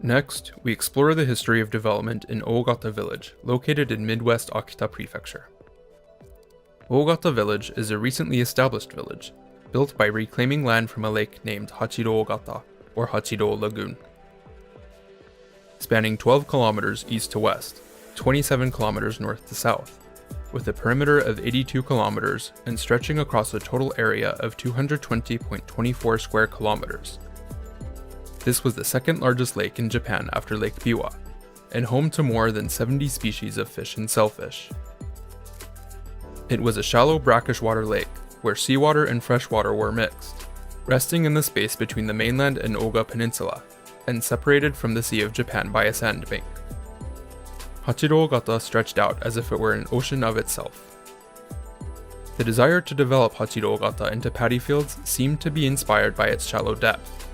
Next, we explore the history of development in Ogata Village, located in Midwest Akita Prefecture. Ogata Village is a recently established village, built by reclaiming land from a lake named Hachiro Ogata, or Hachiro Lagoon. Spanning 12 kilometers east to west, 27 kilometers north to south, with a perimeter of 82 kilometers and stretching across a total area of 220.24 square kilometers. This was the second largest lake in Japan after Lake Biwa, and home to more than 70 species of fish and shellfish. It was a shallow brackish water lake, where seawater and freshwater were mixed, resting in the space between the mainland and Oga Peninsula, and separated from the Sea of Japan by a sandbank. Hachiro Ogata stretched out as if it were an ocean of itself. The desire to develop Hachiro Ogata into paddy fields seemed to be inspired by its shallow depth.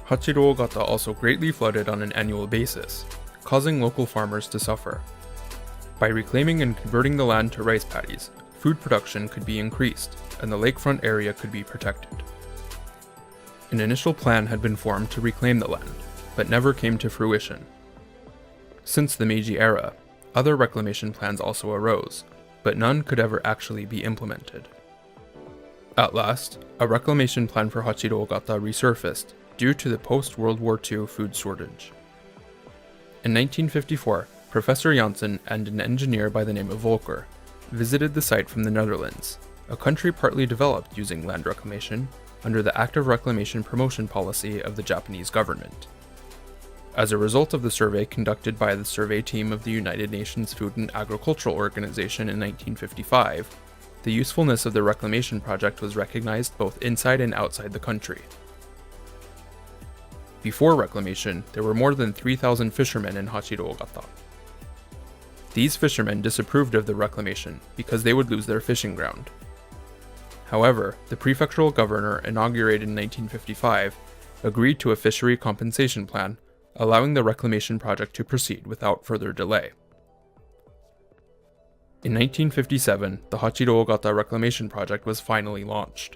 Hachiro Ogata also greatly flooded on an annual basis, causing local farmers to suffer. By reclaiming and converting the land to rice paddies, food production could be increased, and the lakefront area could be protected. An initial plan had been formed to reclaim the land, but never came to fruition. Since the Meiji era, other reclamation plans also arose, but none could ever actually be implemented. At last, a reclamation plan for Hachiro Ogata resurfaced, due to the post-World War II food shortage. In 1954, Professor Janssen and an engineer by the name of Volker visited the site from the Netherlands, a country partly developed using land reclamation under the active reclamation promotion policy of the Japanese government. As a result of the survey conducted by the survey team of the United Nations Food and Agricultural Organization in 1955, the usefulness of the reclamation project was recognized both inside and outside the country. Before reclamation, there were more than 3,000 fishermen in Hachiro Ogata. These fishermen disapproved of the reclamation because they would lose their fishing ground. However, the prefectural governor, inaugurated in 1955, agreed to a fishery compensation plan, allowing the reclamation project to proceed without further delay. In 1957, the Hachiro Ogata reclamation project was finally launched.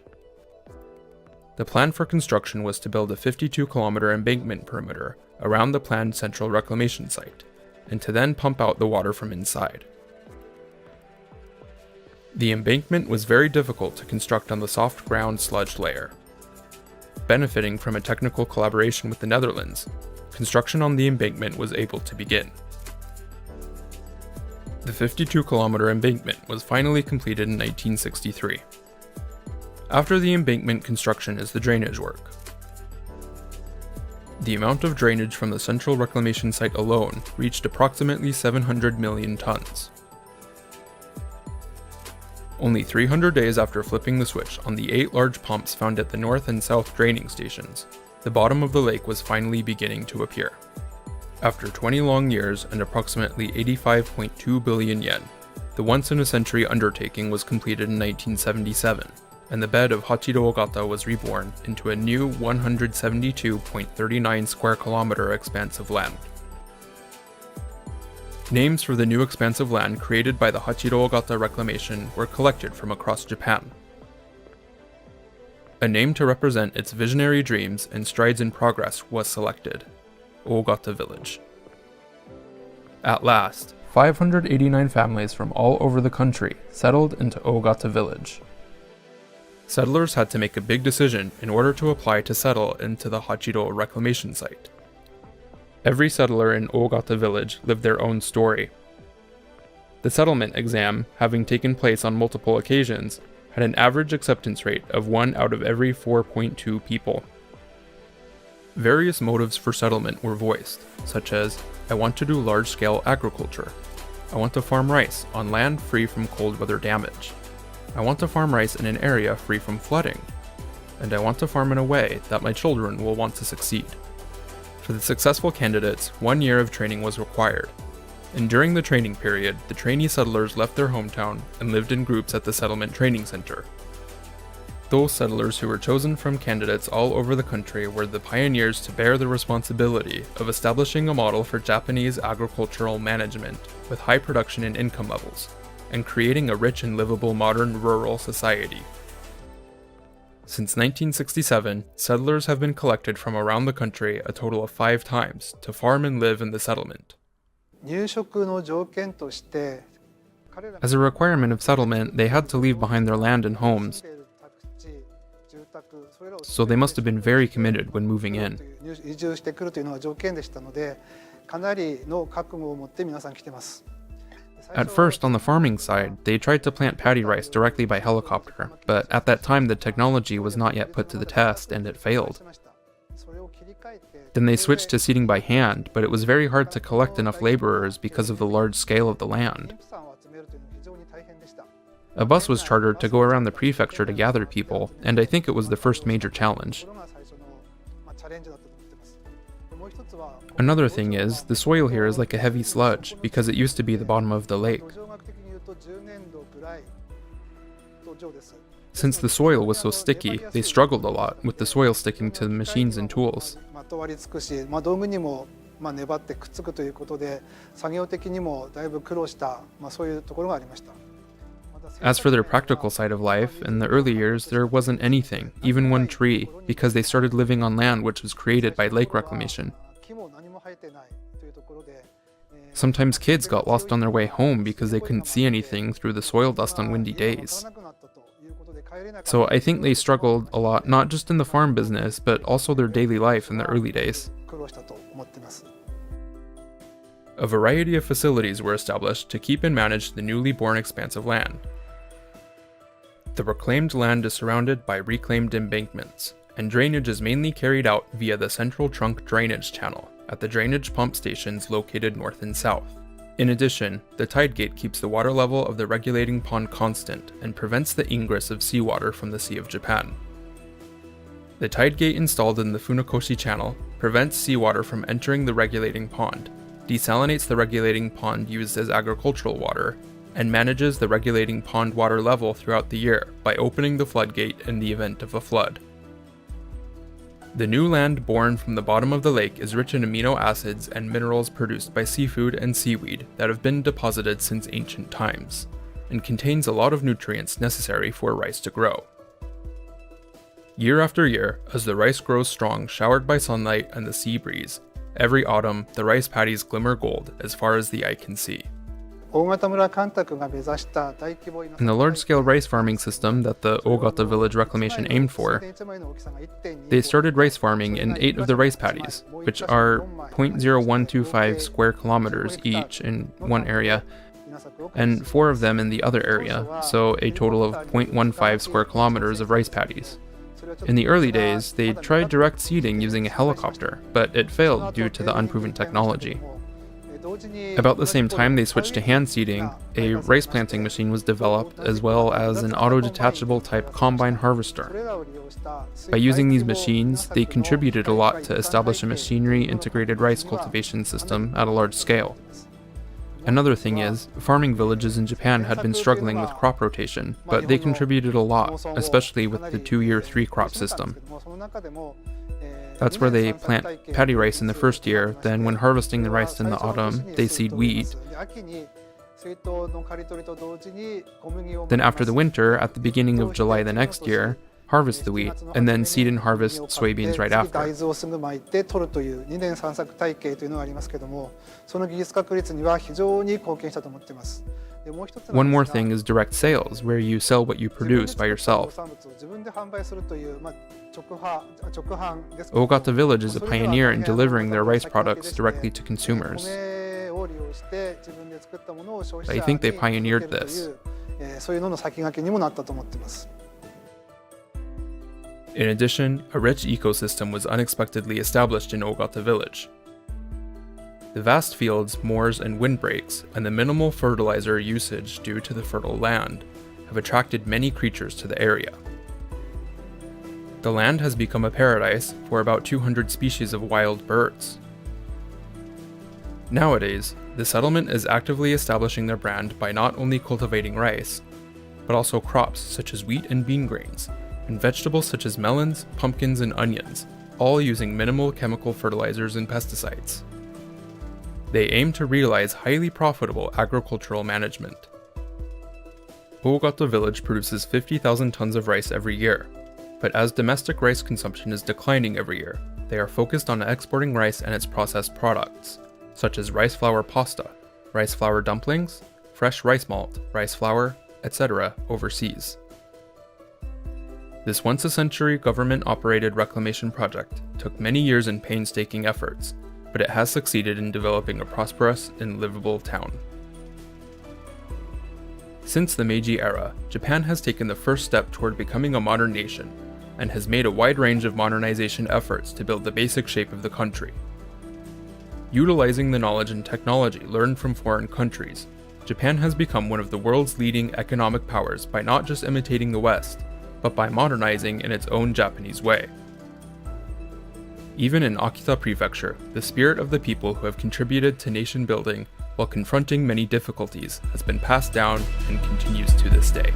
The plan for construction was to build a 52-kilometer embankment perimeter around the planned central reclamation site, and to then pump out the water from inside. The embankment was very difficult to construct on the soft ground sludge layer. Benefiting from a technical collaboration with the Netherlands, construction on the embankment was able to begin. The 52-kilometer embankment was finally completed in 1963. After the embankment construction is the drainage work. The amount of drainage from the central reclamation site alone reached approximately 700 million tons. Only 300 days after flipping the switch on the 8 large pumps found at the north and south draining stations, the bottom of the lake was finally beginning to appear. After 20 long years and approximately 85.2 billion yen, the once-in-a-century undertaking was completed in 1977, and the bed of Hachiro Ogata was reborn into a new 172.39 square kilometer expanse of land. Names for the new expanse of land created by the Hachiro Ogata reclamation were collected from across Japan. A name to represent its visionary dreams and strides in progress was selected: Ogata Village. At last, 589 families from all over the country settled into Ogata Village. Settlers had to make a big decision in order to apply to settle into the Hachiro reclamation site. Every settler in Ogata Village lived their own story. The settlement exam, having taken place on multiple occasions, had an average acceptance rate of 1 out of every 4.2 people. Various motives for settlement were voiced, such as, I want to do large-scale agriculture. I want to farm rice on land free from cold weather damage. I want to farm rice in an area free from flooding. And I want to farm in a way that my children will want to succeed. For the successful candidates, 1 year of training was required. And during the training period, the trainee settlers left their hometown and lived in groups at the settlement training center. Those settlers who were chosen from candidates all over the country were the pioneers to bear the responsibility of establishing a model for Japanese agricultural management with high production and income levels, and creating a rich and livable modern rural society. Since 1967, settlers have been collected from around the country a total of 5 times to farm and live in the settlement. As a requirement of settlement, they had to leave behind their land and homes, so they must have been very committed when moving in. At first, on the farming side, they tried to plant paddy rice directly by helicopter, but at that time the technology was not yet put to the test and it failed. Then they switched to seeding by hand, but it was very hard to collect enough laborers because of the large scale of the land. A bus was chartered to go around the prefecture to gather people, and I think it was the first major challenge. Another thing is, the soil here is like a heavy sludge, because it used to be the bottom of the lake. Since the soil was so sticky, they struggled a lot with the soil sticking to the machines and tools. As for their practical side of life, in the early years there wasn't anything, even one tree, because they started living on land which was created by lake reclamation. Sometimes kids got lost on their way home because they couldn't see anything through the soil dust on windy days. So I think they struggled a lot, not just in the farm business, but also their daily life in the early days. A variety of facilities were established to keep and manage the newly born expanse of land. The reclaimed land is surrounded by reclaimed embankments, and drainage is mainly carried out via the central trunk drainage channel at the drainage pump stations located north and south. In addition, the tide gate keeps the water level of the regulating pond constant and prevents the ingress of seawater from the Sea of Japan. The tide gate installed in the Funakoshi channel prevents seawater from entering the regulating pond, desalinates the regulating pond used as agricultural water, and manages the regulating pond water level throughout the year by opening the floodgate in the event of a flood. The new land born from the bottom of the lake is rich in amino acids and minerals produced by seafood and seaweed that have been deposited since ancient times, and contains a lot of nutrients necessary for rice to grow. Year after year, as the rice grows strong, showered by sunlight and the sea breeze, every autumn the rice paddies glimmer gold as far as the eye can see. In the large-scale rice farming system that the Ogata village reclamation aimed for, they started rice farming in 8 of the rice paddies, which are 0.0125 square kilometers each in one area, and 4 of them in the other area, so a total of 0.15 square kilometers of rice paddies. In the early days, they tried direct seeding using a helicopter, but it failed due to the unproven technology. About the same time they switched to hand seeding, a rice planting machine was developed as well as an auto-detachable type combine harvester. By using these machines, they contributed a lot to establish a machinery-integrated rice cultivation system at a large scale. Another thing is, farming villages in Japan had been struggling with crop rotation, but they contributed a lot, especially with the 2-year 3-crop system. That's where they plant paddy rice in the first year, then when harvesting the rice in the autumn, they seed wheat. Then after the winter, at the beginning of July the next year, harvest the wheat, and then seed and harvest soybeans right after. One more thing is direct sales, where you sell what you produce by yourself. Ogata Village is a pioneer in delivering their rice products directly to consumers. I think they pioneered this. In addition, a rich ecosystem was unexpectedly established in Ogata Village. The vast fields, moors, and windbreaks, and the minimal fertilizer usage due to the fertile land, have attracted many creatures to the area. The land has become a paradise for about 200 species of wild birds. Nowadays, the settlement is actively establishing their brand by not only cultivating rice, but also crops such as wheat and bean grains, and vegetables such as melons, pumpkins, and onions, all using minimal chemical fertilizers and pesticides. They aim to realize highly profitable agricultural management. Ogata Village produces 50,000 tons of rice every year, But as domestic rice consumption is declining every year, they are focused on exporting rice and its processed products, such as rice flour pasta, rice flour dumplings, fresh rice malt, rice flour, etc. overseas. This once-a-century government-operated reclamation project took many years and painstaking efforts, but it has succeeded in developing a prosperous and livable town. Since the Meiji era, Japan has taken the first step toward becoming a modern nation, and has made a wide range of modernization efforts to build the basic shape of the country. Utilizing the knowledge and technology learned from foreign countries, Japan has become one of the world's leading economic powers by not just imitating the West, but by modernizing in its own Japanese way. Even in Akita Prefecture, the spirit of the people who have contributed to nation building while confronting many difficulties has been passed down and continues to this day.